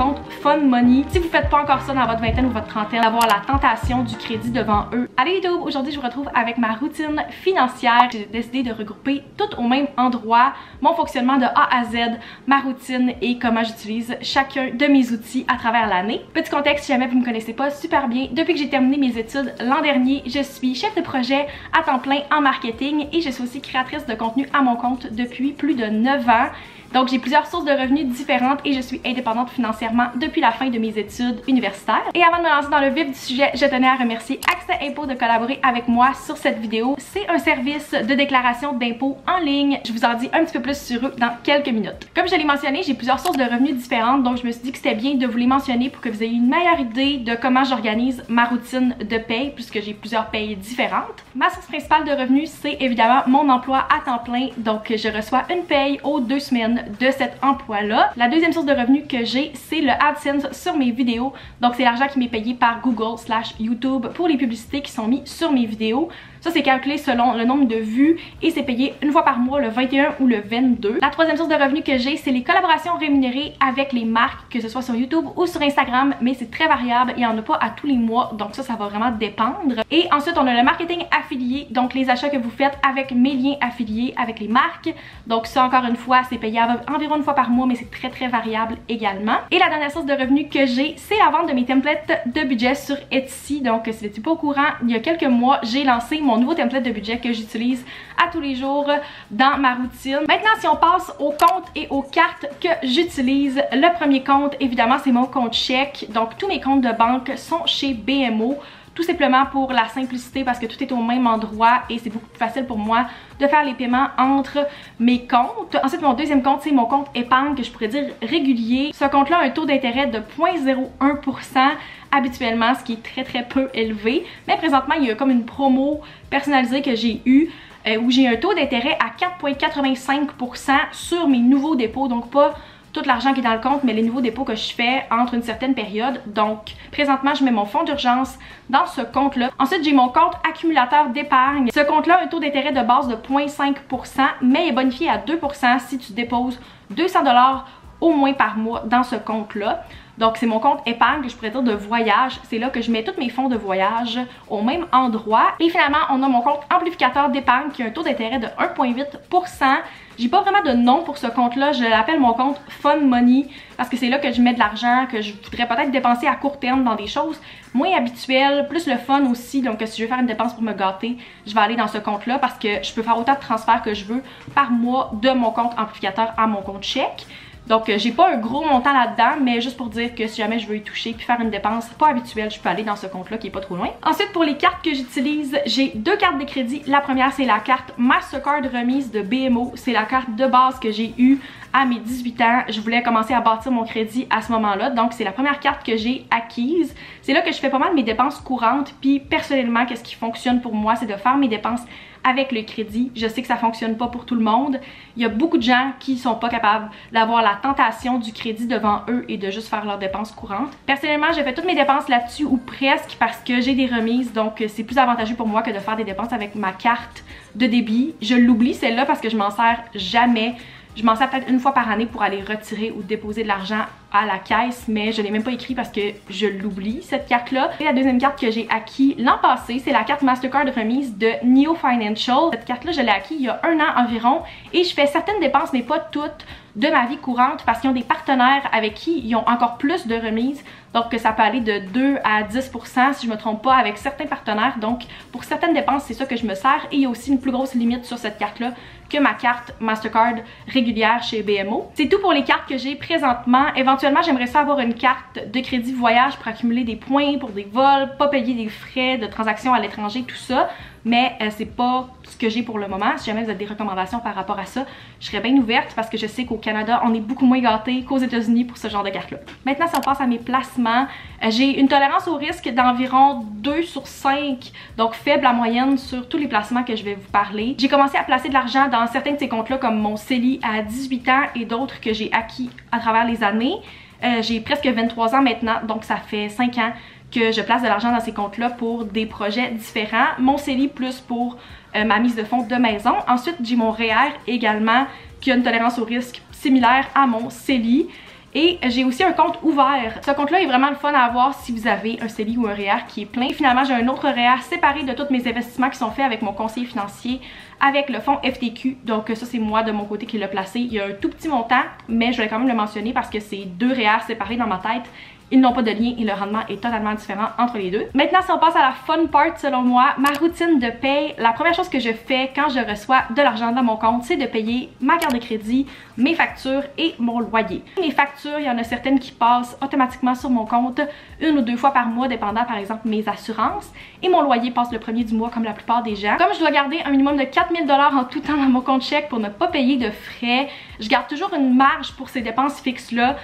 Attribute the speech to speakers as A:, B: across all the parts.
A: compte Fun Money. Si vous faites pas encore ça dans votre vingtaine ou votre trentaine, d'avoir la tentation du crédit devant eux. Allez YouTube, aujourd'hui je vous retrouve avec ma routine financière. J'ai décidé de regrouper tout au même endroit, mon fonctionnement de A à Z, ma routine et comment j'utilise chacun de mes outils à travers l'année. Petit contexte, si jamais vous me connaissez pas super bien, depuis que j'ai terminé mes études l'an dernier, je suis chef de projet à temps plein en marketing et je suis aussi créatrice de contenu à mon compte depuis plus de 9 ans. Donc j'ai plusieurs sources de revenus différentes et je suis indépendante financièrement depuis la fin de mes études universitaires. Et avant de me lancer dans le vif du sujet, je tenais à remercier Accès Impôts de collaborer avec moi sur cette vidéo. C'est un service de déclaration d'impôts en ligne. Je vous en dis un petit peu plus sur eux dans quelques minutes. Comme je l'ai mentionné, j'ai plusieurs sources de revenus différentes, donc je me suis dit que c'était bien de vous les mentionner pour que vous ayez une meilleure idée de comment j'organise ma routine de paye puisque j'ai plusieurs payes différentes. Ma source principale de revenus, c'est évidemment mon emploi à temps plein, donc je reçois une paye aux 2 semaines de cet emploi-là. La deuxième source de revenus que j'ai, c'est le AdSense sur mes vidéos. Donc c'est l'argent qui m'est payé par Google/YouTube pour les publicités qui sont mises sur mes vidéos. Ça, c'est calculé selon le nombre de vues et c'est payé une fois par mois, le 21 ou le 22. La troisième source de revenus que j'ai, c'est les collaborations rémunérées avec les marques, que ce soit sur YouTube ou sur Instagram, mais c'est très variable, il n'y en a pas à tous les mois, donc ça va vraiment dépendre. Et ensuite, on a le marketing affilié, donc les achats que vous faites avec mes liens affiliés avec les marques. Donc ça, encore une fois, c'est payé environ une fois par mois, mais c'est très variable également. Et la dernière source de revenus que j'ai, c'est la vente de mes templates de budget sur Etsy. Donc si vous n'êtes pas au courant, il y a quelques mois, j'ai lancé mon nouveau template de budget que j'utilise à tous les jours dans ma routine. Maintenant, si on passe aux comptes et aux cartes que j'utilise, le premier compte, évidemment, c'est mon compte chèque. Donc tous mes comptes de banque sont chez BMO. Tout simplement pour la simplicité parce que tout est au même endroit et c'est beaucoup plus facile pour moi de faire les paiements entre mes comptes. Ensuite, mon deuxième compte, c'est mon compte épargne que je pourrais dire régulier. Ce compte-là a un taux d'intérêt de 0,01% habituellement, ce qui est très peu élevé. Mais présentement, il y a comme une promo personnalisée que j'ai eue où j'ai un taux d'intérêt à 4,85% sur mes nouveaux dépôts, donc pas tout l'argent qui est dans le compte, mais les nouveaux dépôts que je fais entre une certaine période. Donc, présentement, je mets mon fonds d'urgence dans ce compte-là. Ensuite, j'ai mon compte accumulateur d'épargne. Ce compte-là a un taux d'intérêt de base de 0,5%, mais il est bonifié à 2% si tu déposes 200 $ au moins par mois dans ce compte-là. Donc, c'est mon compte épargne que je pourrais dire de voyage. C'est là que je mets tous mes fonds de voyage au même endroit. Et finalement, on a mon compte amplificateur d'épargne qui a un taux d'intérêt de 1,8%. J'ai pas vraiment de nom pour ce compte-là. Je l'appelle mon compte Fun Money parce que c'est là que je mets de l'argent que je voudrais peut-être dépenser à court terme dans des choses moins habituelles, plus le fun aussi. Donc, si je veux faire une dépense pour me gâter, je vais aller dans ce compte-là parce que je peux faire autant de transferts que je veux par mois de mon compte amplificateur à mon compte chèque. Donc j'ai pas un gros montant là-dedans, mais juste pour dire que si jamais je veux y toucher puis faire une dépense pas habituelle, je peux aller dans ce compte-là qui est pas trop loin. Ensuite, pour les cartes que j'utilise, j'ai deux cartes de crédit. La première, c'est la carte Mastercard remise de BMO. C'est la carte de base que j'ai eue à mes 18 ans. Je voulais commencer à bâtir mon crédit à ce moment-là, donc c'est la première carte que j'ai acquise. C'est là que je fais pas mal mes dépenses courantes, puis personnellement, qu'est-ce qui fonctionne pour moi, c'est de faire mes dépenses avec le crédit. Je sais que ça fonctionne pas pour tout le monde. Il y a beaucoup de gens qui sont pas capables d'avoir la tentation du crédit devant eux et de juste faire leurs dépenses courantes. Personnellement, j'ai fait toutes mes dépenses là-dessus ou presque parce que j'ai des remises, donc c'est plus avantageux pour moi que de faire des dépenses avec ma carte de débit. Je l'oublie celle-là parce que je m'en sers jamais. Je m'en sers peut-être une fois par année pour aller retirer ou déposer de l'argent à la caisse, mais je l'ai même pas écrit parce que je l'oublie, cette carte-là. Et la deuxième carte que j'ai acquis l'an passé, c'est la carte Mastercard remise de Neo Financial. Cette carte-là, je l'ai acquis il y a 1 an environ et je fais certaines dépenses, mais pas toutes, de ma vie courante parce qu'ils ont des partenaires avec qui ils ont encore plus de remises. Donc que ça peut aller de 2 à 10% si je me trompe pas avec certains partenaires. Donc pour certaines dépenses, c'est ça que je me sers. Et il y a aussi une plus grosse limite sur cette carte-là que ma carte Mastercard régulière chez BMO. C'est tout pour les cartes que j'ai présentement. Éventuellement, j'aimerais ça avoir une carte de crédit voyage pour accumuler des points pour des vols, pas payer des frais de transaction à l'étranger, tout ça. Mais c'est pas ce que j'ai pour le moment. Si jamais vous avez des recommandations par rapport à ça, je serais bien ouverte parce que je sais qu'au Canada, on est beaucoup moins gâtés qu'aux États-Unis pour ce genre de carte-là. Maintenant, si on passe à mes placements, j'ai une tolérance au risque d'environ 2 sur 5, donc faible à moyenne sur tous les placements que je vais vous parler. J'ai commencé à placer de l'argent dans certains de ces comptes-là comme mon CELI à 18 ans et d'autres que j'ai acquis à travers les années. J'ai presque 23 ans maintenant, donc ça fait 5 ans que je place de l'argent dans ces comptes-là pour des projets différents. Mon CELI plus pour ma mise de fonds de maison. Ensuite, j'ai mon REER également qui a une tolérance au risque similaire à mon CELI. Et j'ai aussi un compte ouvert. Ce compte-là est vraiment le fun à avoir si vous avez un CELI ou un REER qui est plein. Et finalement, j'ai un autre REER séparé de tous mes investissements qui sont faits avec mon conseiller financier, avec le fonds FTQ. Donc ça, c'est moi de mon côté qui l'a placé. Il y a un tout petit montant, mais je voulais quand même le mentionner parce que c'est deux REER séparés dans ma tête. Ils n'ont pas de lien et le rendement est totalement différent entre les deux. Maintenant, si on passe à la fun part selon moi, ma routine de paye, la première chose que je fais quand je reçois de l'argent dans mon compte, c'est de payer ma carte de crédit, mes factures et mon loyer. Mes factures, il y en a certaines qui passent automatiquement sur mon compte 1 ou 2 fois par mois, dépendant par exemple mes assurances. Et mon loyer passe le premier du mois comme la plupart des gens. Comme je dois garder un minimum de 4000 $ en tout temps dans mon compte chèque pour ne pas payer de frais, je garde toujours une marge pour ces dépenses fixes-là.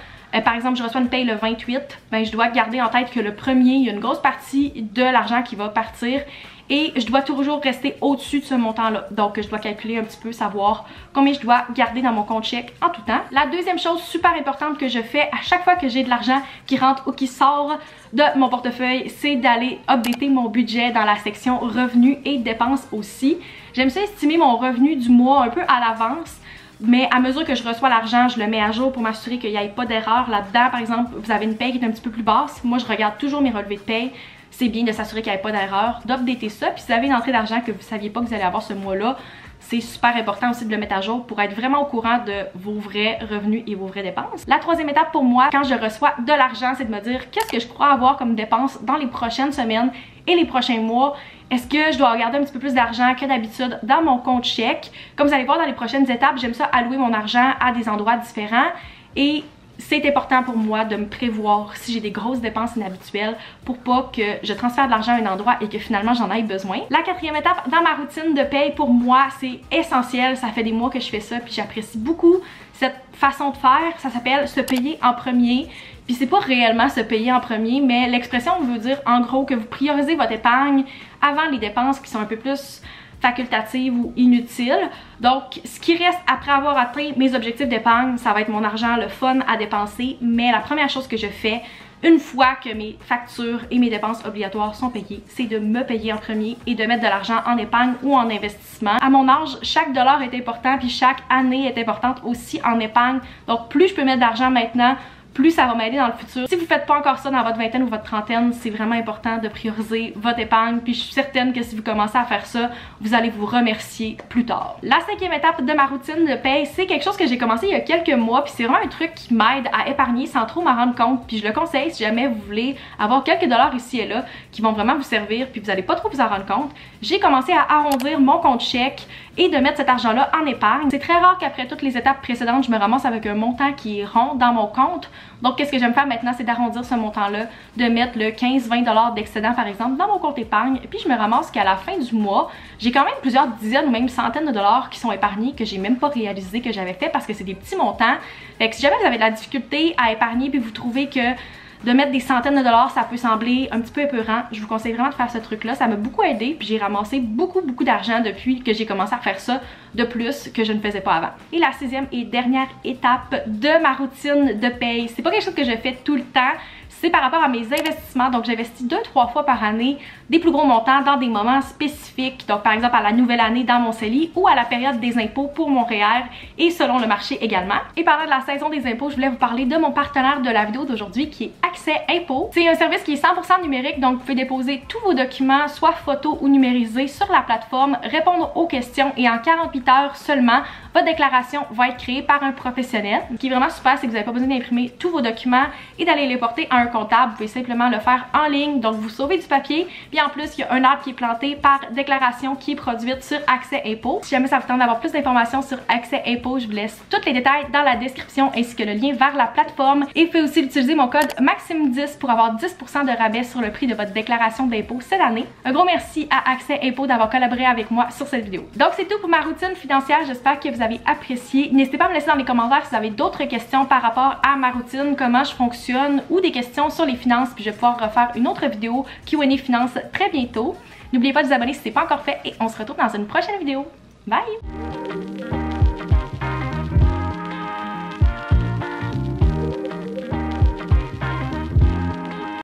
A: Par exemple, je reçois une paye le 28, ben je dois garder en tête que le premier, il y a une grosse partie de l'argent qui va partir et je dois toujours rester au-dessus de ce montant-là. Donc, je dois calculer un petit peu, savoir combien je dois garder dans mon compte chèque en tout temps. La deuxième chose super importante que je fais à chaque fois que j'ai de l'argent qui rentre ou qui sort de mon portefeuille, c'est d'aller updater mon budget dans la section revenus et dépenses aussi. J'aime ça estimer mon revenu du mois un peu à l'avance. Mais à mesure que je reçois l'argent, je le mets à jour pour m'assurer qu'il n'y ait pas d'erreur là-dedans. Par exemple, vous avez une paye qui est un petit peu plus basse. Moi, je regarde toujours mes relevés de paye. C'est bien de s'assurer qu'il n'y ait pas d'erreur, d'updater ça. Puis si vous avez une entrée d'argent que vous ne saviez pas que vous allez avoir ce mois-là, c'est super important aussi de le mettre à jour pour être vraiment au courant de vos vrais revenus et vos vraies dépenses. La troisième étape pour moi, quand je reçois de l'argent, c'est de me dire qu'est-ce que je crois avoir comme dépenses dans les prochaines semaines et les prochains mois. Est-ce que je dois garder un petit peu plus d'argent que d'habitude dans mon compte chèque? Comme vous allez voir dans les prochaines étapes, j'aime ça allouer mon argent à des endroits différents et c'est important pour moi de me prévoir si j'ai des grosses dépenses inhabituelles pour pas que je transfère de l'argent à un endroit et que finalement j'en aille besoin. La quatrième étape dans ma routine de paye pour moi, c'est essentiel. Ça fait des mois que je fais ça puis j'apprécie beaucoup cette façon de faire. Ça s'appelle se payer en premier. Puis c'est pas réellement se payer en premier, mais l'expression veut dire en gros que vous priorisez votre épargne avant les dépenses qui sont un peu plus facultatives ou inutiles. Donc, ce qui reste après avoir atteint mes objectifs d'épargne, ça va être mon argent, le fun à dépenser. Mais la première chose que je fais, une fois que mes factures et mes dépenses obligatoires sont payées, c'est de me payer en premier et de mettre de l'argent en épargne ou en investissement. À mon âge, chaque dollar est important, puis chaque année est importante aussi en épargne. Donc, plus je peux mettre d'argent maintenant, plus ça va m'aider dans le futur. Si vous ne faites pas encore ça dans votre vingtaine ou votre trentaine, c'est vraiment important de prioriser votre épargne. Puis je suis certaine que si vous commencez à faire ça, vous allez vous remercier plus tard. La cinquième étape de ma routine de paye, c'est quelque chose que j'ai commencé il y a quelques mois. Puis c'est vraiment un truc qui m'aide à épargner sans trop m'en rendre compte. Puis je le conseille si jamais vous voulez avoir quelques dollars ici et là qui vont vraiment vous servir puis vous n'allez pas trop vous en rendre compte. J'ai commencé à arrondir mon compte chèque et de mettre cet argent-là en épargne. C'est très rare qu'après toutes les étapes précédentes, je me ramasse avec un montant qui est rond dans mon compte. Donc, qu'est-ce que j'aime faire maintenant, c'est d'arrondir ce montant-là, de mettre le 15-20 $ d'excédent, par exemple, dans mon compte épargne. Puis, je me ramasse qu'à la fin du mois, j'ai quand même plusieurs dizaines ou même centaines de dollars qui sont épargnés que j'ai même pas réalisé que j'avais fait parce que c'est des petits montants. Fait que si jamais vous avez de la difficulté à épargner puis vous trouvez que de mettre des centaines de dollars, ça peut sembler un petit peu épeurant, je vous conseille vraiment de faire ce truc-là. Ça m'a beaucoup aidé, puis j'ai ramassé beaucoup d'argent depuis que j'ai commencé à faire ça de plus que je ne faisais pas avant. Et la sixième et dernière étape de ma routine de paye, c'est pas quelque chose que je fais tout le temps, c'est par rapport à mes investissements. Donc j'investis 2-3 fois par année des plus gros montants dans des moments spécifiques. Donc par exemple à la nouvelle année dans mon CELI ou à la période des impôts pour mon REER et selon le marché également. Et parlant de la saison des impôts, je voulais vous parler de mon partenaire de la vidéo d'aujourd'hui qui est Accès Impôts. C'est un service qui est 100% numérique, donc vous pouvez déposer tous vos documents, soit photos ou numérisés, sur la plateforme, répondre aux questions et en 48 heures seulement, votre déclaration va être créée par un professionnel. Ce qui est vraiment super, c'est que vous n'avez pas besoin d'imprimer tous vos documents et d'aller les porter à un comptable. Vous pouvez simplement le faire en ligne, donc vous sauvez du papier. Puis en plus, il y a un arbre qui est planté par déclaration qui est produite sur Accès Impôts. Si jamais ça vous tente d'avoir plus d'informations sur Accès Impôts, je vous laisse tous les détails dans la description ainsi que le lien vers la plateforme. Et vous pouvez aussi utiliser mon code MAXIME10 pour avoir 10% de rabais sur le prix de votre déclaration d'impôt cette année. Un gros merci à Accès Impôts d'avoir collaboré avec moi sur cette vidéo. Donc c'est tout pour ma routine financière, j'espère que vous avez apprécié. N'hésitez pas à me laisser dans les commentaires si vous avez d'autres questions par rapport à ma routine, comment je fonctionne ou des questions sur les finances, puis je vais pouvoir refaire une autre vidéo Q&A finance très bientôt. N'oubliez pas de vous abonner si ce n'est pas encore fait et on se retrouve dans une prochaine vidéo. Bye!